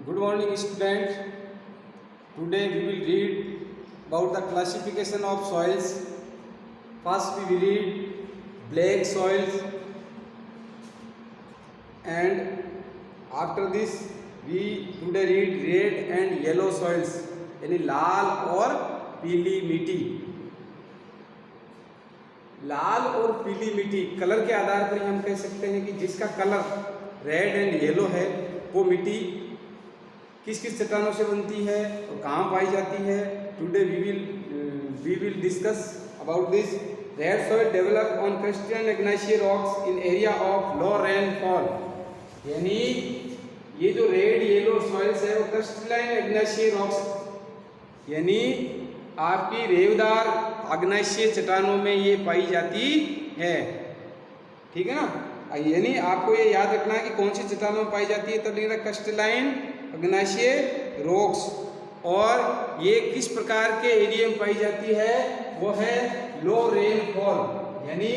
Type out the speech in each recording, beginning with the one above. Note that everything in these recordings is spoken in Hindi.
Good morning, students. Today we will read about the classification of soils. First we will read black soils, and after this we today read red and yellow soils, यानी लाल और पीली मिट्टी। लाल और पीली मिट्टी कलर के आधार पर हम कह सकते हैं कि जिसका कलर रेड एंड येलो है वो मिट्टी किस किस चट्टानों से बनती है और कहाँ पाई जाती है। Today we will discuss about this. Red soil develop on crystalline igneous rocks in area of low rainfall, यानी ये जो रेड येलो सॉइल्स है वो क्रिस्टलाइन इग्नेशियस रॉक्स यानी आपकी रेवदार आग्नेशिय चट्टानों में ये पाई जाती है। ठीक है ना, यानी आपको ये याद रखना है कि कौन सी चट्टानों में पाई जाती है। तब लिखना क्रिस्टलाइन आग्नेशिय रॉक्स, और ये किस प्रकार के एरिया में पाई जाती है, वो है लो रेनफॉल, यानी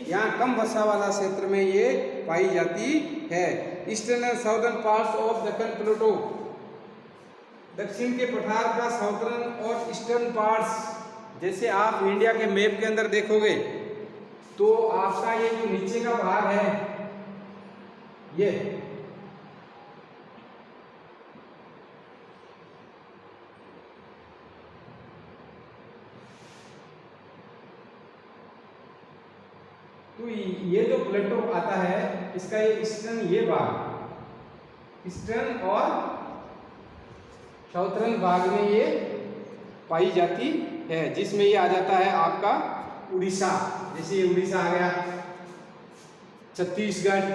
यहाँ कम वर्षा वाला क्षेत्र में ये पाई जाती है। Eastern and southern parts of Deccan plateau, दक्षिण के पठार का साउदर्न और ईस्टर्न पार्ट्स, जैसे आप इंडिया के मैप के अंदर देखोगे तो आपका ये जो नीचे का भाग है ये तो ये जो प्लेटो आता है इसका ये ईस्टर्न, ये भाग ईस्टर्न और साउथर्न भाग में ये पाई जाती है, जिसमें ये आ जाता है आपका उड़ीसा। जैसे ये उड़ीसा आ गया, छत्तीसगढ़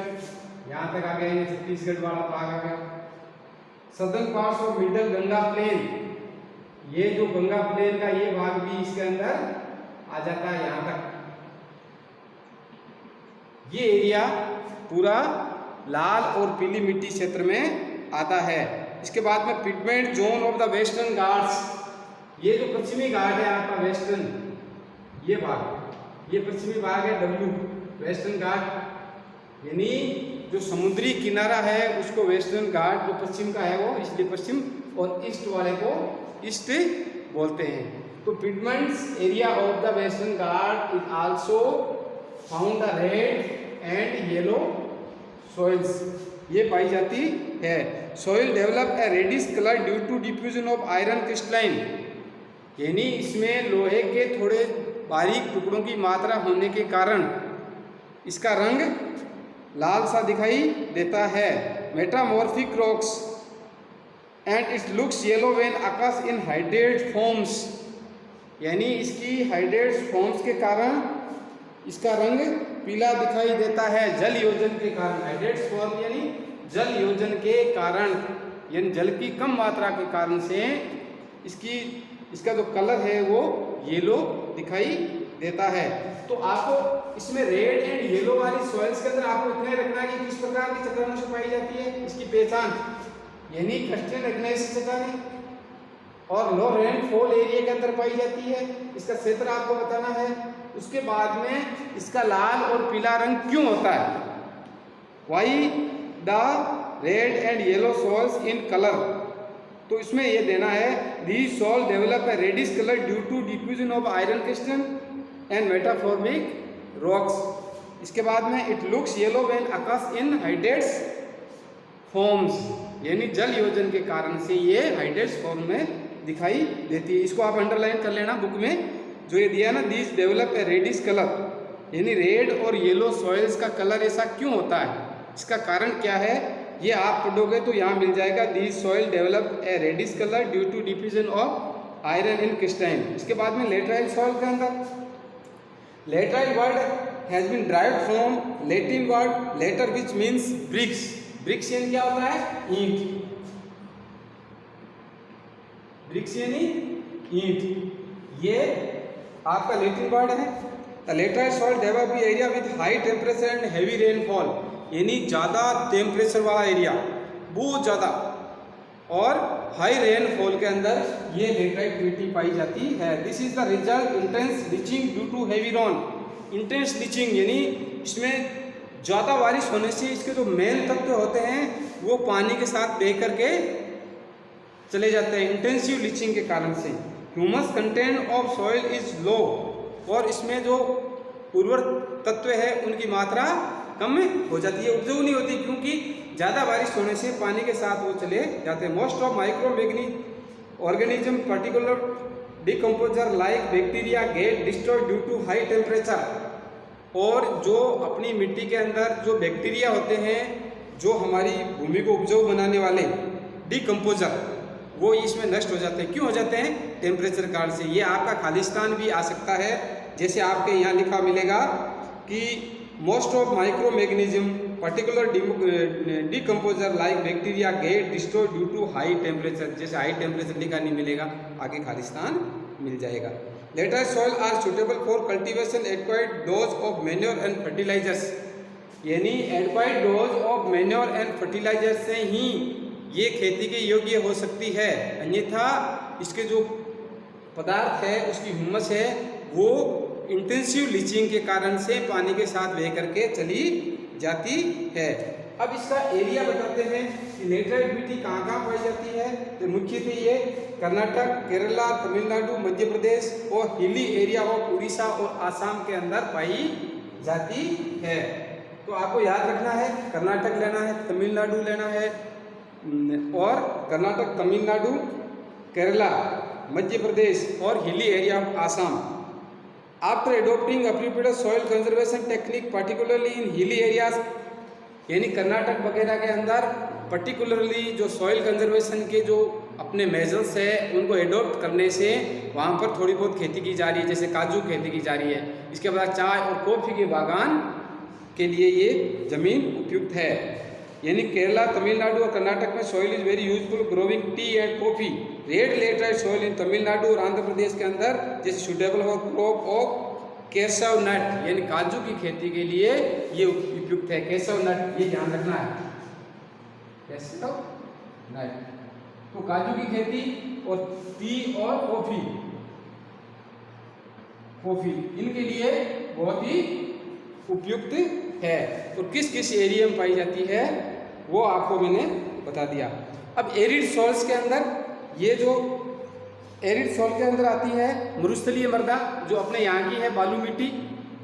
यहाँ तक आ गया, ये छत्तीसगढ़ वाला भाग आ गया। Southern parts of middle Ganga plain, ये जो गंगा प्लेन का ये भाग भी इसके अंदर आ जाता है यहाँ तक। ये एरिया पूरा लाल और पीली मिट्टी क्षेत्र में आता है। इसके बाद में pigment zone of the western Ghats, ये जो पश्चिमी घाट है आपका वेस्टर्न, ये भाग, ये पश्चिमी भाग है डब्ल्यू वेस्टर्न घाट, यानी जो समुद्री किनारा है उसको वेस्टर्न घाट, जो पश्चिम का है वो इसलिए पश्चिम, और ईस्ट वाले को ईस्ट बोलते हैं। तो pigments area of the western Ghat is also found the red and yellow soils, ये पाई जाती है। Soil develop a reddish colour due to diffusion of iron crystalline, यानी इसमें लोहे के थोड़े बारीक टुकड़ों की मात्रा होने के कारण इसका रंग लाल सा दिखाई देता है। Metamorphic rocks and it looks yellow when occurs in hydrate forms, यानी इसकी हाइड्रेट फॉर्म्स के कारण इसका रंग पीला दिखाई देता है जल योजन के कारण। हाइड्रेट फॉर्म यानी जल योजन के कारण, यानी जल की कम मात्रा के कारण से इसका जो कलर है वो येलो दिखाई देता है। तो आपको इसमें रेड एंड येलो वाली सॉइल्स के अंदर आपको इतना रखना है कि किस प्रकार की चट्टानों से पाई जाती है, इसकी पहचान, यानी क्रिस्टलाइन इग्नेशियस चट्टानें और लो रेनफॉल एरिया के अंदर पाई जाती है, इसका क्षेत्र आपको बताना है। उसके बाद में इसका लाल और पीला रंग क्यों होता है, why the red and yellow soils in colour, तो इसमें ये देना है these soil develop a reddish colour due to diffusion of iron crystal and metamorphic rocks. इसके बाद में it looks yellow when occurs in hydrates forms, यानी जल योजन के कारण से ये हाइड्रेट्स फॉर्म में दिखाई देती है। इसको आप अंडरलाइन कर लेना बुक में, जो ये दिया ना these develop a reddish colour, यानी रेड और येलो सॉइल्स का कलर ऐसा क्यों होता है, इसका कारण क्या है, ये आप पढ़ोगे तो यहाँ मिल जाएगा। These soil develop a reddish colour due to diffusion of iron in crystalline. इसके बाद में लेटराइल सॉइल के अंदर, laterite word has been derived from Latin word later which means bricks. Bricks यानी क्या होता है, ईंट, ब्रिक्स यानी ईंट, ये आपका लैटिन वर्ड है। The laterite soil develop area with high temperature and heavy rainfall, यानी ज़्यादा टेम्परेचर वाला एरिया, बहुत ज़्यादा, और हाई रेनफॉल के अंदर ये लेटराइट मिट्टी पाई जाती है। This is the result intense leaching due to heavy rain. Intense leaching यानी इसमें ज़्यादा बारिश होने से इसके जो मेन तत्व होते हैं वो पानी के साथ बह करके चले जाते हैं इंटेंसिव लीचिंग के कारण से। Humus content of soil is low, और इसमें जो उर्वर तत्व है उनकी मात्रा कम हो जाती है, उपजाऊ नहीं होती, क्योंकि ज़्यादा बारिश होने से पानी के साथ वो चले जाते हैं। Most of micro organism particular decomposer like bacteria get destroyed due to high temperature, और जो अपनी मिट्टी के अंदर जो बैक्टीरिया होते हैं जो हमारी भूमि को उपजाऊ बनाने वाले डिकम्पोजर, वो इसमें नष्ट हो जाते हैं। क्यों हो जाते हैं? टेम्परेचर कारण से। ये आपका खालिस्तान भी आ सकता है, जैसे आपके यहाँ लिखा मिलेगा कि most of micro magnesium particular decomposer like bacteria get destroyed due to high temperature. जैसे हाई टेम्परेचर लिखा नहीं मिलेगा, आगे खालिस्तान मिल जाएगा। Later soil are suitable for cultivation adequate dose of manure and fertilizers, यानी adequate dose of manure and fertilizer से ही ये खेती के योग्य हो सकती है, अन्यथा इसके जो पदार्थ है उसकी ह्यूमस है वो इंटेंसिव लीचिंग के कारण से पानी के साथ बह करके चली जाती है। अब इसका एरिया बताते हैं कि लेटराइट मिट्टी कहाँ कहाँ पाई जाती है। तो मुख्यतः ये कर्नाटक, केरला, तमिलनाडु, मध्य प्रदेश और हिली एरिया ऑफ उड़ीसा और आसाम के अंदर पाई जाती है। तो आपको याद रखना है, कर्नाटक लेना है, तमिलनाडु लेना है, और कर्नाटक, तमिलनाडु, केरला, मध्य प्रदेश और hilly area of Assam. After adopting appropriate soil conservation technique particularly in hilly areas, यानी कर्नाटक वगैरह के अंदर पर्टिकुलरली जो सॉइल कंजर्वेशन के जो अपने मेजर्स है उनको एडोप्ट करने से वहाँ पर थोड़ी बहुत खेती की जा रही है, जैसे काजू खेती की जा रही है। इसके बाद चाय और कॉफ़ी के बागान के लिए ये ज़मीन उपयुक्त है। यानी केरला, तमिलनाडु और कर्नाटक में soil is very useful growing tea and coffee. Red laterite soil in Tamil और आंध्र प्रदेश के अंदर जैसे suitable for crop of cashew nut, यानी काजू की खेती के लिए ये उपयुक्त है। केसव नट, ये ध्यान रखना है, केसव नट। तो काजू की खेती और टी और कॉफी इनके लिए बहुत ही उपयुक्त है। तो किस किस एरिया में पाई जाती है वो आपको मैंने बता दिया। अब एरिड सॉइल्स के अंदर, ये जो एरिड सॉइल के अंदर आती है मरुस्थलीय मृदा, जो अपने यहाँ की है बालू मिट्टी।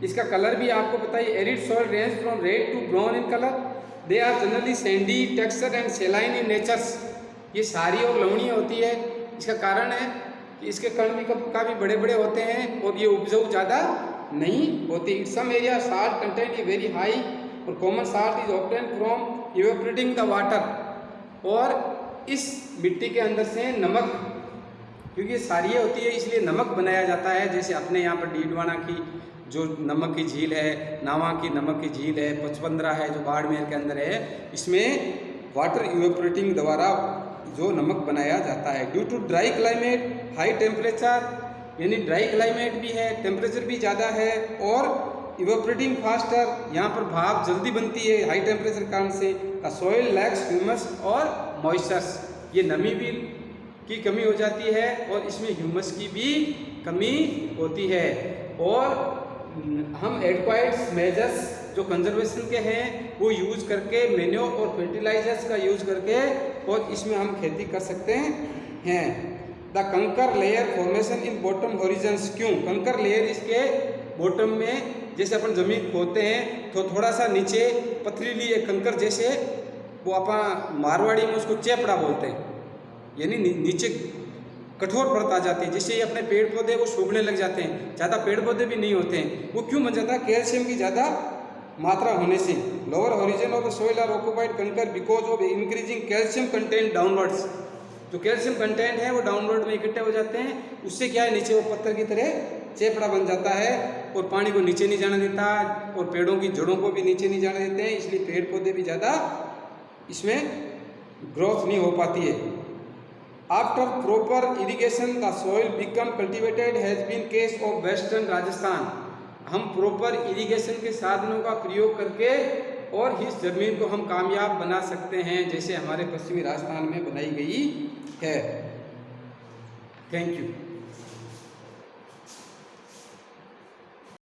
इसका कलर भी आपको पता है। Arid soil range from red to brown in colour. They are generally sandy texture and saline in natures. ये सारी और लवणीय होती है। इसका कारण है कि इसके कण भी काफ़ी बड़े बड़े होते हैं और ये उपजाऊ ज़्यादा नहीं होती। In some area salt content is very high और common salt is obtain from evaporating the water. और इस मिट्टी के अंदर से नमक, क्योंकि ये सारी होती है इसलिए नमक बनाया जाता है। जैसे अपने यहाँ पर डीडवाना की जो नमक की झील है, नावा की नमक की झील है, 55 है जो बाड़मेर के अंदर है, इसमें वाटर इवेपोरेटिंग द्वारा जो नमक बनाया जाता है। Due to dry climate, high temperature, यानी ड्राई क्लाइमेट भी है, टेम्परेचर भी ज़्यादा है और इवेपोरेटिंग फास्टर, यहाँ पर भाप जल्दी बनती है हाई टेम्परेचर कारण से। सॉइल लैक्स ह्यूमस और मॉइस्चर्स, ये नमी भी की कमी हो जाती है और इसमें ह्यूमस की भी कमी होती है। और हम एडक्वायर्ड मेजर्स जो कंजर्वेशन के हैं वो यूज करके, मैन्योर और फर्टिलाइजर्स का यूज करके, और इसमें हम खेती कर सकते हैं। द कंकर लेयर फॉर्मेशन इन बॉटम हॉरिजन्स, क्यों कंकर लेयर इसके बॉटम में, जैसे अपन जमीन खोदते हैं तो थोड़ा सा नीचे पथरीली एक कंकर जैसे, वो अपन मारवाड़ी में उसको चेपड़ा बोलते हैं, यानी नीचे कठोर परत आ जाती है, जिससे ये अपने पेड़ पौधे वो सूखने लग जाते हैं। ज़्यादा पेड़ पौधे भी नहीं होते हैं। वो क्यों बन जाता है? कैल्शियम की ज़्यादा मात्रा होने से। Lower horizon of the soil are occupied कंकर because of increasing calcium content downwards. जो कैल्शियम कंटेंट है वो डाउनवर्ड में इकट्ठे हो जाते हैं, उससे क्या है नीचे वो पत्थर की तरह चेपड़ा बन जाता है और पानी को नीचे नहीं जाने देता और पेड़ों की जड़ों को भी नीचे नहीं जाने देते हैं, इसलिए पेड़ पौधे भी ज़्यादा इसमें ग्रोथ नहीं हो पाती है। After proper irrigation the soil become cultivated has been case of western Rajasthan. हम प्रॉपर इरिगेशन के साधनों का प्रयोग करके और इस जमीन को हम कामयाब बना सकते हैं, जैसे हमारे पश्चिमी राजस्थान में बनाई गई है। Thank you.